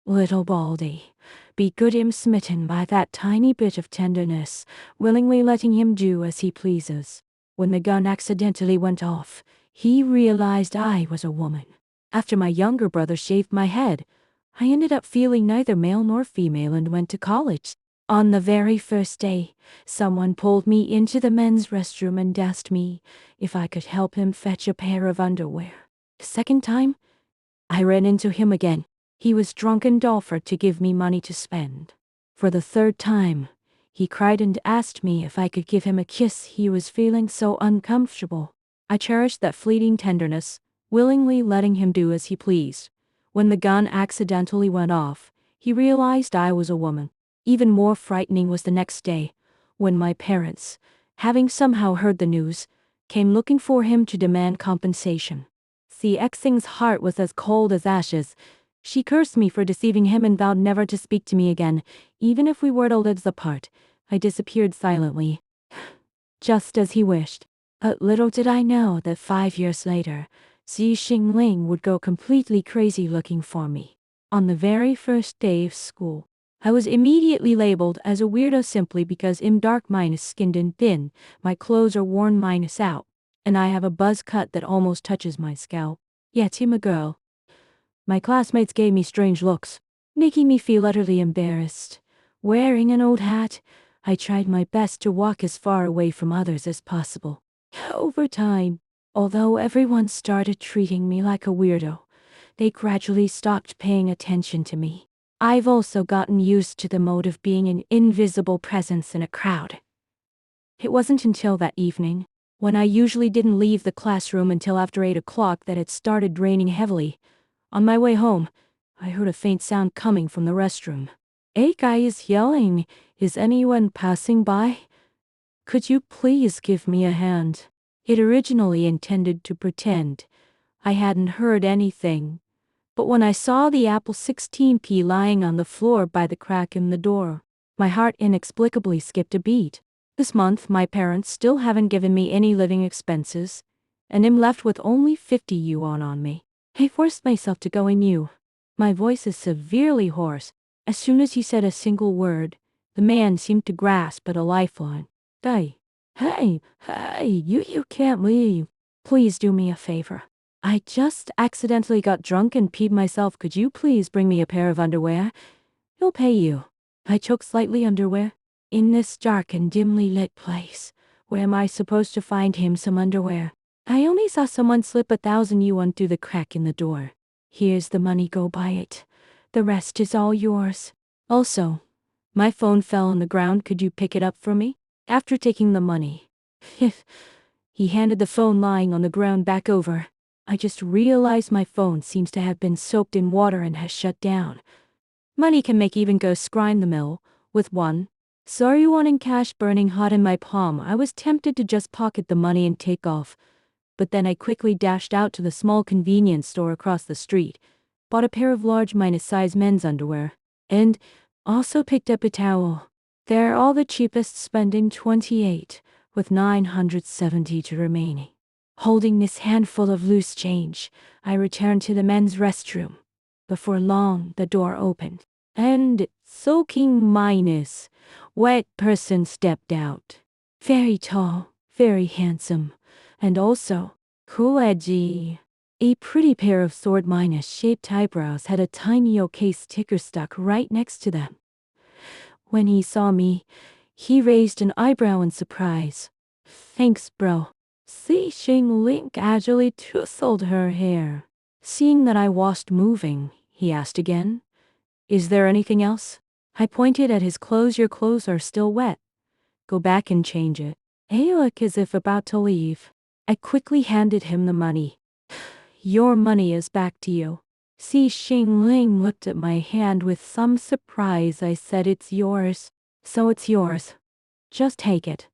Little Baldy, be good him smitten by that tiny bit of tenderness, willingly letting him do as he pleases. When the gun accidentally went off, he realized I was a woman. After my younger brother shaved my head, I ended up feeling neither male nor female and went to college. On the very first day, someone pulled me into the men's restroom and asked me if I could help him fetch a pair of underwear. The second time, I ran into him again. He was drunk and offered to give me money to spend. For the third time, he cried and asked me if I could give him a kiss. He was feeling so uncomfortable. I cherished that fleeting tenderness, willingly letting him do as he pleased. When the gun accidentally went off, he realized I was a woman. Even more frightening was the next day, when my parents, having somehow heard the news, came looking for him to demand compensation. The Xing's heart was as cold as ashes. She cursed me for deceiving him and vowed never to speak to me again, even if we were to live apart. I disappeared silently, just as he wished. But little did I know that 5 years later, Xi Xingling would go completely crazy looking for me. On the very first day of school, I was immediately labeled as a weirdo simply because I'm dark minus skinned and thin, my clothes are worn minus out, and I have a buzz cut that almost touches my scalp. Yet I'm a girl. My classmates gave me strange looks, making me feel utterly embarrassed. Wearing an old hat, I tried my best to walk as far away from others as possible. Over time, although everyone started treating me like a weirdo, they gradually stopped paying attention to me. I've also gotten used to the mode of being an invisible presence in a crowd. It wasn't until that evening, when I usually didn't leave the classroom until after 8 o'clock, that it started raining heavily. On my way home, I heard a faint sound coming from the restroom. A guy is yelling, "Is anyone passing by? Could you please give me a hand?" It originally intended to pretend I hadn't heard anything, but when I saw the Apple 16p lying on the floor by the crack in the door, my heart inexplicably skipped a beat. This month my parents still haven't given me any living expenses, and I'm left with only 50 yuan on me. I forced myself to go in you. My voice is severely hoarse. As soon as he said a single word, the man seemed to grasp at a lifeline. Hey, you can't leave. Please do me a favor. I just accidentally got drunk and peed myself. Could you please bring me a pair of underwear? He'll pay you. I choked slightly. Underwear? In this dark and dimly lit place, where am I supposed to find him some underwear? I only saw someone slip 1,000 yuan through the crack in the door. Here's the money, go buy it. The rest is all yours. Also, my phone fell on the ground. Could you pick it up for me? After taking the money, he handed the phone lying on the ground back over. I just realized my phone seems to have been soaked in water and has shut down. Money can make even ghosts grind the mill. With one sorry one in cash burning hot in my palm, I was tempted to just pocket the money and take off. But then I quickly dashed out to the small convenience store across the street, bought a pair of large minus-size men's underwear, and also picked up a towel. They're all the cheapest, spending 28, with 972 remaining. Holding this handful of loose change, I returned to the men's restroom. Before long, the door opened, and soaking minus wet person stepped out. Very tall, very handsome, and also cool edgy. A pretty pair of sword minus shaped eyebrows had a tiny OK sticker stuck right next to them. When he saw me, he raised an eyebrow in surprise. Thanks, bro. Xi Xingling casually tousled her hair. Seeing that I wasn't moving, he asked again, "Is there anything else?" I pointed at his clothes. "Your clothes are still wet. Go back and change it." He looked as if about to leave. I quickly handed him the money. "Your money is back to you." Xi Xingling looked at my hand with some surprise. I said, "It's yours." "So it's yours. Just take it."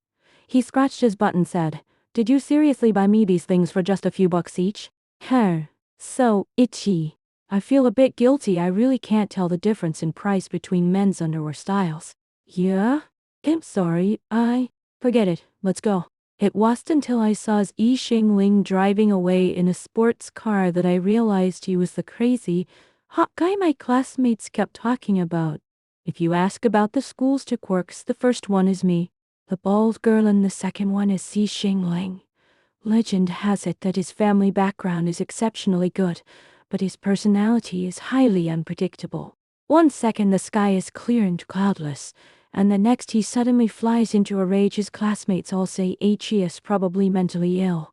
He scratched his butt and said, "Did you seriously buy me these things for just a few bucks each?" So itchy. I feel a bit guilty. I really can't tell the difference in price between men's underwear styles. Yeah? I'm sorry, forget it, let's go. It wasn't until I saw Xi Xingling driving away in a sports car that I realized he was the crazy, hot guy my classmates kept talking about. If you ask about the school's two quirks, the first one is me, the bald girl, and the second one is Xi Xingling. Legend has it that his family background is exceptionally good, but his personality is highly unpredictable. One second the sky is clear and cloudless, and the next he suddenly flies into a rage. His classmates all say he is probably mentally ill.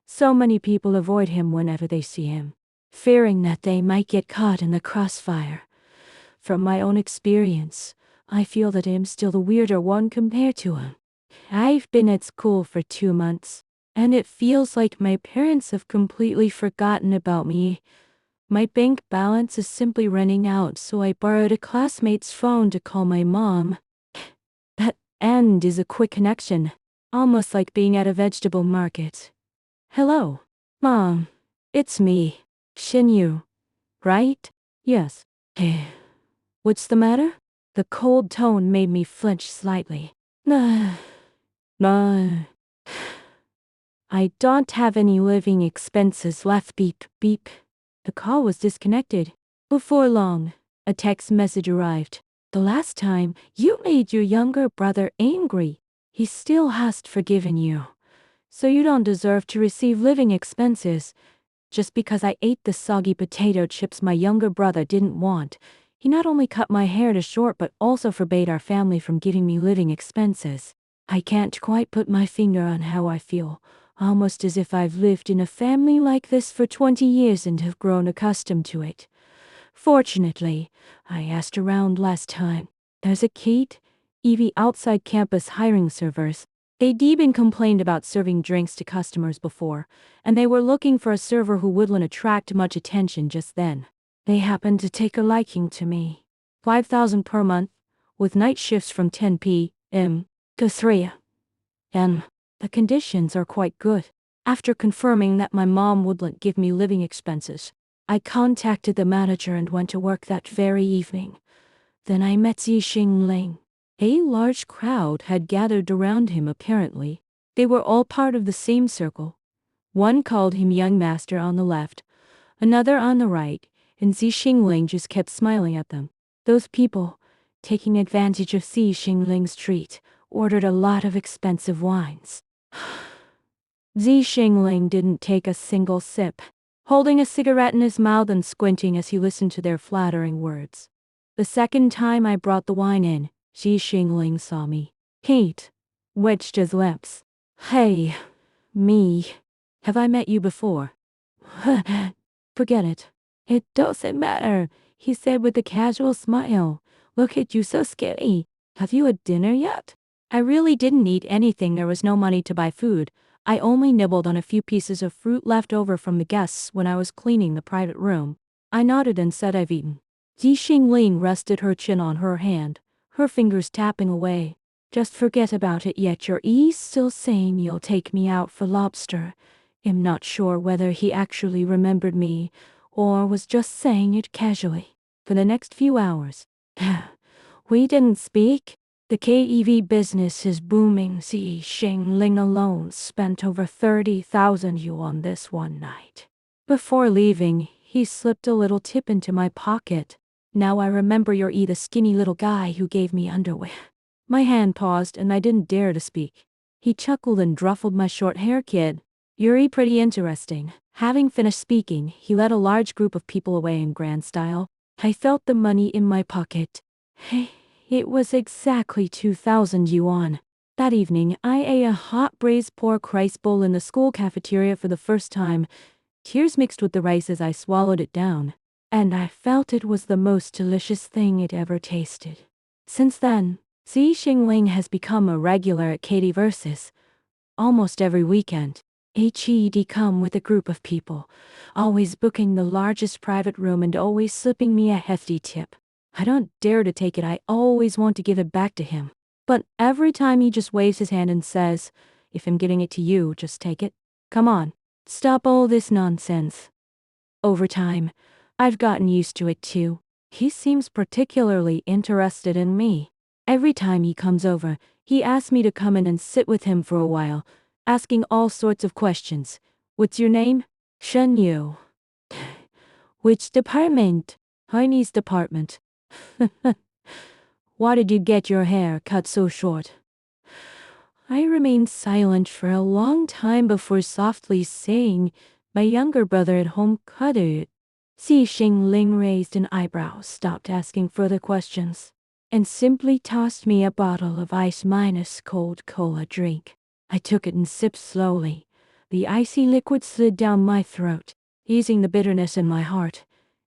So many people avoid him whenever they see him, fearing that they might get caught in the crossfire. From my own experience, I feel that I'm still the weirder one compared to him. I've been at school for 2 months, and it feels like my parents have completely forgotten about me. My bank balance is simply running out, so I borrowed a classmate's phone to call my mom. That end is a quick connection, almost like being at a vegetable market. Hello, Mom. It's me, Shinyu. Right? Yes. What's the matter? The cold tone made me flinch slightly. Nah. I don't have any living expenses left. Beep, beep. The call was disconnected. Before long, a text message arrived. The last time you made your younger brother angry, he still hasn't forgiven you. So you don't deserve to receive living expenses. Just because I ate the soggy potato chips my younger brother didn't want, he not only cut my hair to short but also forbade our family from giving me living expenses. I can't quite put my finger on how I feel, almost as if I've lived in a family like this for 20 years and have grown accustomed to it. Fortunately, I asked around last time. There's a Kate, Evie outside campus hiring servers. They'd even complained about serving drinks to customers before, and they were looking for a server who wouldn't attract much attention just then. They happened to take a liking to me. 5,000 per month, with night shifts from 10 p.m. to 3 a.m. The conditions are quite good. After confirming that my mom wouldn't give me living expenses, I contacted the manager and went to work that very evening. Then I met Xi Xingling. A large crowd had gathered around him apparently. They were all part of the same circle. One called him young master on the left, another on the right, and Xi Xingling just kept smiling at them. Those people, taking advantage of Xi Xingling's treat, ordered a lot of expensive wines. Xi Xingling didn't take a single sip, holding a cigarette in his mouth and squinting as he listened to their flattering words. The second time I brought the wine in, Xi Xingling saw me. Kate wedged his lips. Hey, me. Have I met you before? Forget it. It doesn't matter, he said with a casual smile. Look at you, so scary. Have you had dinner yet? I really didn't eat anything. There was no money to buy food. I only nibbled on a few pieces of fruit left over from the guests when I was cleaning the private room. I nodded and said I've eaten. Xi Xingling rested her chin on her hand, her fingers tapping away. Just forget about it. Yet you're still saying you'll take me out for lobster. I'm not sure whether he actually remembered me, or was just saying it casually. For the next few hours, we didn't speak. The KEV business is booming. Xi Xingling alone spent over 30,000 yuan this one night. Before leaving, he slipped a little tip into my pocket. Now I remember you're the skinny little guy who gave me underwear. My hand paused and I didn't dare to speak. He chuckled and ruffled my short hair. Kid, you're pretty interesting. Having finished speaking, he led a large group of people away in grand style. I felt the money in my pocket. Hey. It was exactly 2,000 yuan. That evening, I ate a hot braised pork rice bowl in the school cafeteria for the first time. Tears mixed with the rice as I swallowed it down, and I felt it was the most delicious thing I'd ever tasted. Since then, Xi Xingling has become a regular at Katie Versus. Almost every weekend, he'd come with a group of people, always booking the largest private room and always slipping me a hefty tip. I don't dare to take it. I always want to give it back to him. But every time he just waves his hand and says, if I'm giving it to you, just take it. Come on, stop all this nonsense. Over time, I've gotten used to it too. He seems particularly interested in me. Every time he comes over, he asks me to come in and sit with him for a while, asking all sorts of questions. What's your name? Shen Yu. Which department? Heine's department. Why did you get your hair cut so short? I remained silent for a long time before softly saying, my younger brother at home cut it. Xing Ling raised an eyebrow, stopped asking further questions, and simply tossed me a bottle of ice minus cold cola drink. I took it and sipped slowly. The icy liquid slid down my throat, easing the bitterness in my heart.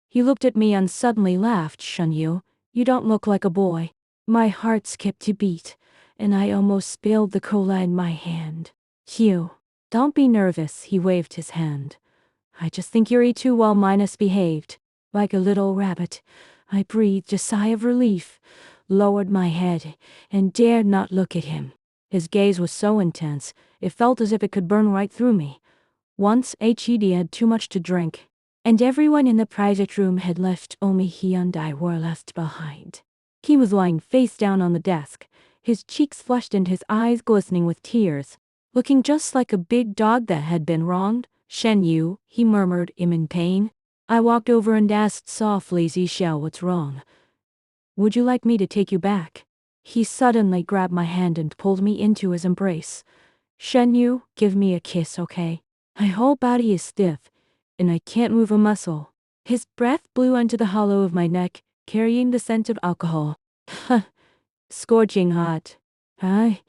He looked at me and suddenly laughed. Shenyu, you don't look like a boy. My heart skipped a beat, and I almost spilled the cola in my hand. Hugh, don't be nervous, he waved his hand. I just think you're too well misbehaved. Like a little rabbit, I breathed a sigh of relief, lowered my head, and dared not look at him. His gaze was so intense, it felt as if it could burn right through me. Once Hed had too much to drink, and everyone in the private room had left. Only he and I were left behind. He was lying face down on the desk, his cheeks flushed and his eyes glistening with tears, looking just like a big dog that had been wronged. Shenyu, he murmured, in pain. I walked over and asked softly, Zishao, what's wrong? Would you like me to take you back? He suddenly grabbed my hand and pulled me into his embrace. Shenyu, give me a kiss, okay? My whole body is stiff, and I can't move a muscle. His breath blew into the hollow of my neck, carrying the scent of alcohol. Scorching hot. I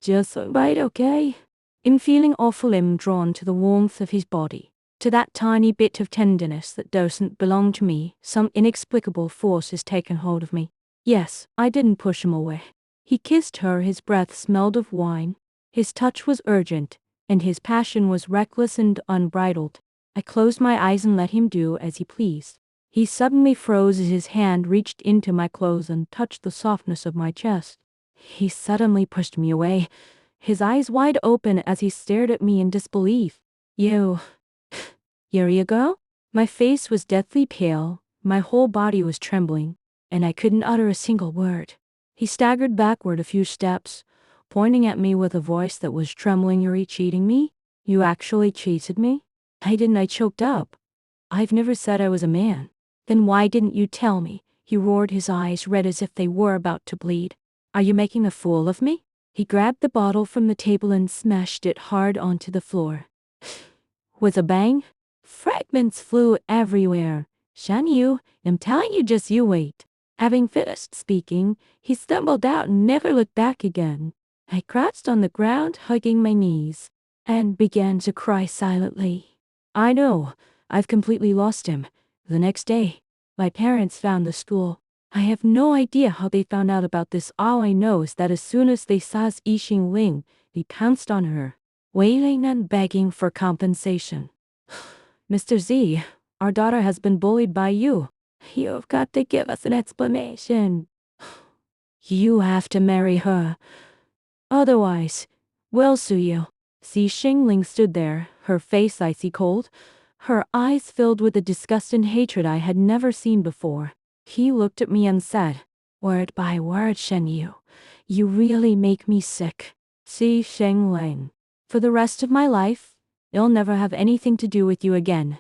just a bite, okay? In feeling awful, I'm drawn to the warmth of his body, to that tiny bit of tenderness that doesn't belong to me. Some inexplicable force has taken hold of me. Yes, I didn't push him away. He kissed her, his breath smelled of wine. His touch was urgent, and his passion was reckless and unbridled. I closed my eyes and let him do as he pleased. He suddenly froze as his hand reached into my clothes and touched the softness of my chest. He suddenly pushed me away, his eyes wide open as he stared at me in disbelief. Here you go? My face was deathly pale, my whole body was trembling, and I couldn't utter a single word. He staggered backward a few steps, pointing at me with a voice that was trembling. You're cheating me? You actually cheated me? I choked up. I've never said I was a man. Then why didn't you tell me? He roared, his eyes red as if they were about to bleed. Are you making a fool of me? He grabbed the bottle from the table and smashed it hard onto the floor. With a bang, fragments flew everywhere. Shenyu, I'm telling you, just you wait. Having finished speaking, he stumbled out and never looked back again. I crouched on the ground, hugging my knees, and began to cry silently. I know, I've completely lost him. The next day, my parents found the school. I have no idea how they found out about this. All I know is that as soon as they saw Xing Ling, they pounced on her, wailing and begging for compensation. Mr. Z, our daughter has been bullied by you. You've got to give us an explanation. You have to marry her. Otherwise, we'll sue you. Xing Ling stood there, her face icy cold, her eyes filled with a disgust and hatred I had never seen before. He looked at me and said, word by word, Shenyu, you really make me sick. Xing Ling, for the rest of my life, I'll never have anything to do with you again.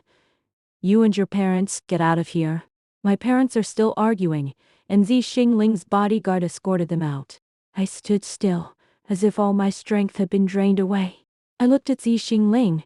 You and your parents, get out of here. My parents are still arguing, and Xing Ling's bodyguard escorted them out. I stood still, as if all my strength had been drained away. I looked at Xing Ling.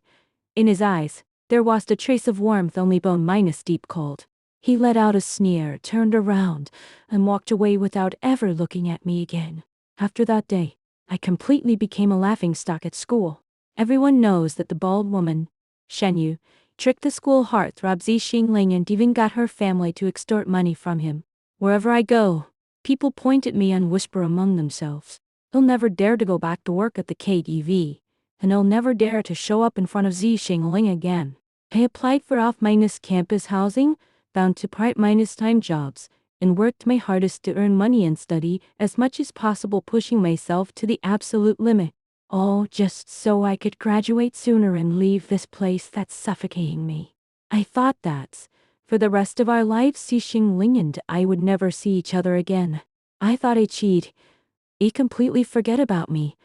In his eyes, there was a trace of warmth, only bone minus deep cold. He let out a sneer, turned around, and walked away without ever looking at me again. After that day, I completely became a laughingstock at school. Everyone knows that the bald woman, Shenyu, tricked the school heartthrob Xing Ling and even got her family to extort money from him. Wherever I go, people point at me and whisper among themselves. He'll never dare to go back to work at the KTV, and he'll never dare to show up in front of Xing Ling again. I applied for off-minus campus housing, found to part-minus-time jobs, and worked my hardest to earn money and study as much as possible, pushing myself to the absolute limit. All just so I could graduate sooner and leave this place that's suffocating me. I thought that, for the rest of our lives, Xing Ling and I would never see each other again. I thought he'd completely forget about me.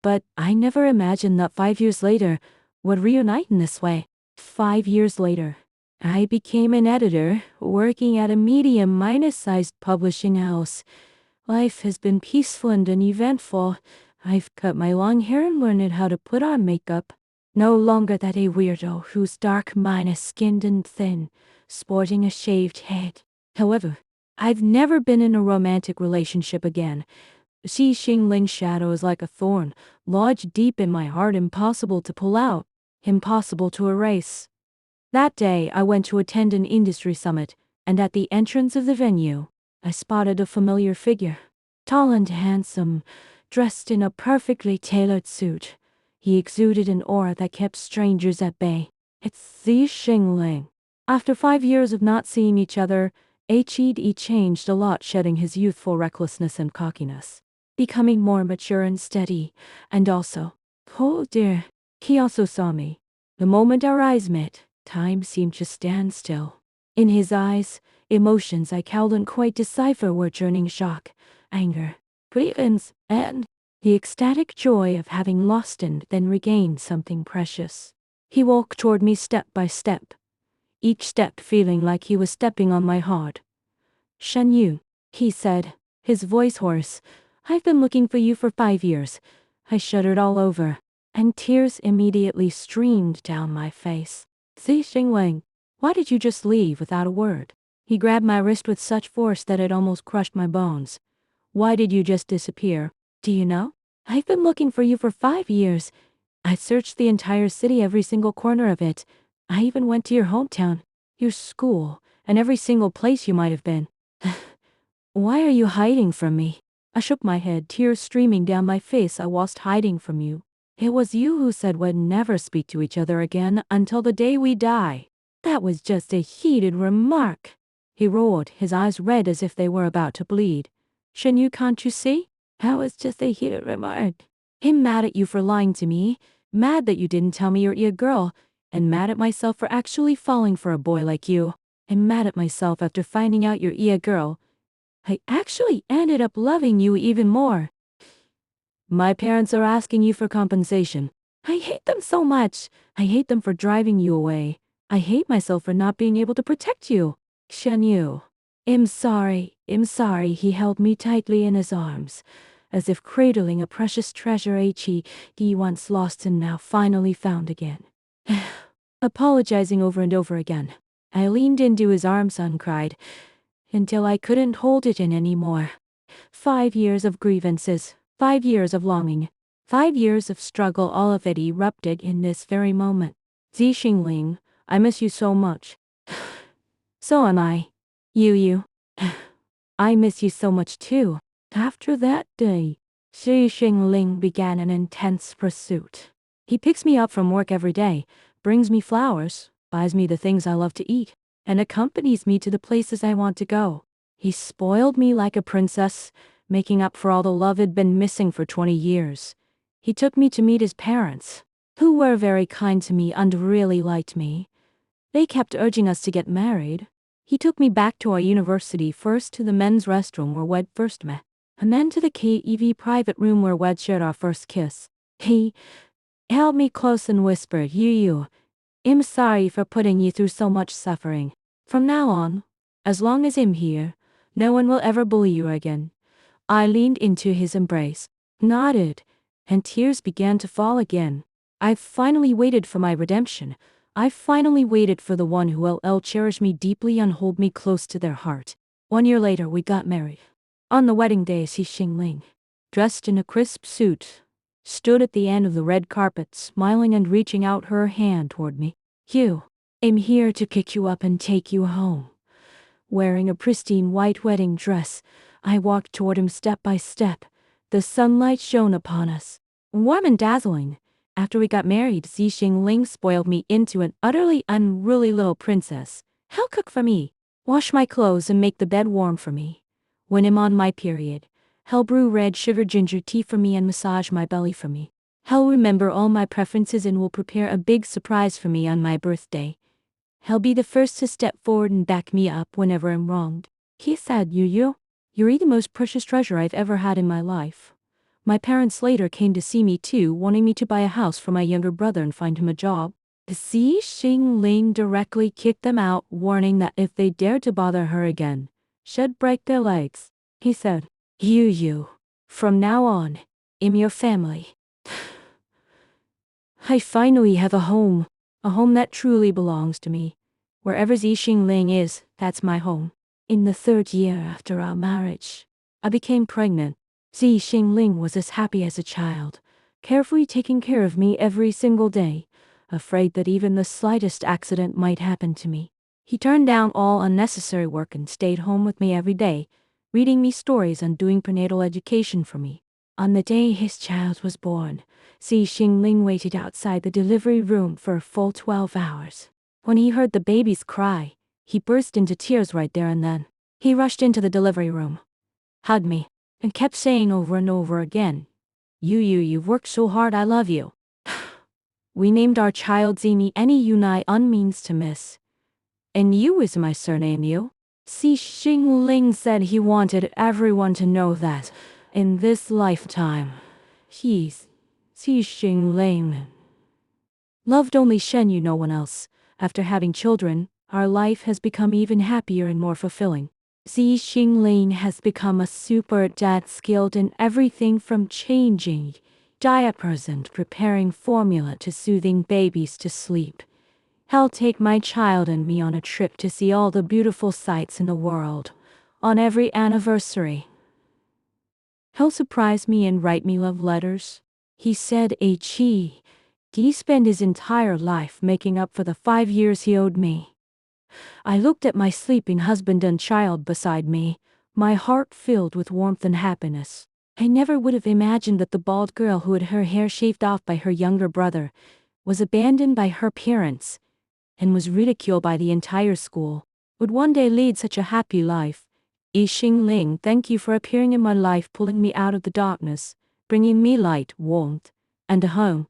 But I never imagined that 5 years later would reunite in this way. 5 years later, I became an editor, working at a medium-sized publishing house. Life has been peaceful and uneventful. I've cut my long hair and learned how to put on makeup. No longer that a weirdo who's dark-skinned and thin, sporting a shaved head. However, I've never been in a romantic relationship again. Xi Xingling's shadow is like a thorn, lodged deep in my heart, impossible to pull out, impossible to erase. That day, I went to attend an industry summit, and at the entrance of the venue, I spotted a familiar figure. Tall and handsome, dressed in a perfectly tailored suit. He exuded an aura that kept strangers at bay. It's Xi Xingling. After 5 years of not seeing each other, He changed a lot, shedding his youthful recklessness and cockiness, becoming more mature and steady, and also, oh dear, he also saw me. The moment our eyes met, time seemed to stand still. In his eyes, emotions I couldn't quite decipher were churning shock, anger, grievance, and the ecstatic joy of having lost and then regained something precious. He walked toward me step by step, each step feeling like he was stepping on my heart. "Shen Yu," he said, his voice hoarse, "I've been looking for you for 5 years." I shuddered all over, and tears immediately streamed down my face. "Xi Xingling, why did you just leave without a word?" He grabbed my wrist with such force that it almost crushed my bones. "Why did you just disappear? Do you know? I've been looking for you for 5 years. I searched the entire city, every single corner of it. I even went to your hometown, your school, and every single place you might have been. Why are you hiding from me?" I shook my head, tears streaming down my face. "I wasn't hiding from you. It was you who said we'd never speak to each other again until the day we die." "That was just a heated remark," he roared, his eyes red as if they were about to bleed. "Shen Yu, can't you see? That was just a heated remark. I'm mad at you for lying to me, mad that you didn't tell me you're a girl, and mad at myself for actually falling for a boy like you. I'm mad at myself after finding out you're a girl. I actually ended up loving you even more. My parents are asking you for compensation. I hate them so much. I hate them for driving you away. I hate myself for not being able to protect you. Shen Yu. I'm sorry. He held me tightly in his arms, as if cradling a precious treasure he once lost and now finally found again. Apologizing over and over again, I leaned into his arms and cried, until I couldn't hold it in anymore. 5 years of grievances, 5 years of longing, 5 years of struggle, all of it erupted in this very moment. "Xi Xingling, I miss you so much." "So am I. You. I miss you so much too." After that day, Xi Xingling began an intense pursuit. He picks me up from work every day, brings me flowers, buys me the things I love to eat, and accompanies me to the places I want to go. He spoiled me like a princess, making up for all the love had been missing for 20 years. He took me to meet his parents, who were very kind to me and really liked me. They kept urging us to get married. He took me back to our university, first to the men's restroom where we'd first met, and then to the KEV private room where we'd shared our first kiss. He held me close and whispered, "You, I'm sorry for putting you through so much suffering. From now on, as long as I'm here, no one will ever bully you again." I leaned into his embrace, nodded, and tears began to fall again. I've finally waited for my redemption. I finally waited for the one who will cherish me deeply and hold me close to their heart. 1 year later, we got married. On the wedding day, Xi Xingling, dressed in a crisp suit, stood at the end of the red carpet, smiling and reaching out her hand toward me. "You, I'm here to pick you up and take you home." Wearing a pristine white wedding dress, I walked toward him step by step. The sunlight shone upon us, warm and dazzling. After we got married, Xi Xingling spoiled me into an utterly unruly little princess. He'll cook for me, wash my clothes and make the bed warm for me. When I'm on my period, he'll brew red sugar ginger tea for me and massage my belly for me. He'll remember all my preferences and will prepare a big surprise for me on my birthday. He'll be the first to step forward and back me up whenever I'm wronged. He said, you're the most precious treasure I've ever had in my life." My parents later came to see me too, wanting me to buy a house for my younger brother and find him a job. Xi Xingling directly kicked them out, warning that if they dared to bother her again, she'd break their legs. He said, You, from now on, I'm your family. I finally have a home that truly belongs to me. Wherever Xi Xingling is, that's my home. In the 3rd year after our marriage, I became pregnant. Xi Xingling was as happy as a child, carefully taking care of me every single day, afraid that even the slightest accident might happen to me. He turned down all unnecessary work and stayed home with me every day, reading me stories and doing prenatal education for me. On the day his child was born, Xi Xingling waited outside the delivery room for a full 12 hours. When he heard the baby's cry, he burst into tears right there and then. He rushed into the delivery room, hugged me, and kept saying over and over again, You've worked so hard, I love you. We named our child Zimi, any Unai un means to miss. And you is my surname, you. Xi Xingling said he wanted everyone to know that, in this lifetime, he's Xi Xingling. Loved only Shen, no one else. After having children, our life has become even happier and more fulfilling. Xi Xingling has become a super dad, skilled in everything from changing diapers and preparing formula to soothing babies to sleep. He'll take my child and me on a trip to see all the beautiful sights in the world, on every anniversary. He'll surprise me and write me love letters. He said he spent his entire life making up for the 5 years he owed me. I looked at my sleeping husband and child beside me, my heart filled with warmth and happiness. I never would have imagined that the bald girl who had her hair shaved off by her younger brother was abandoned by her parents and was ridiculed by the entire school, would one day lead such a happy life. Xi Xingling, thank you for appearing in my life, pulling me out of the darkness, bringing me light, warmth, and a home.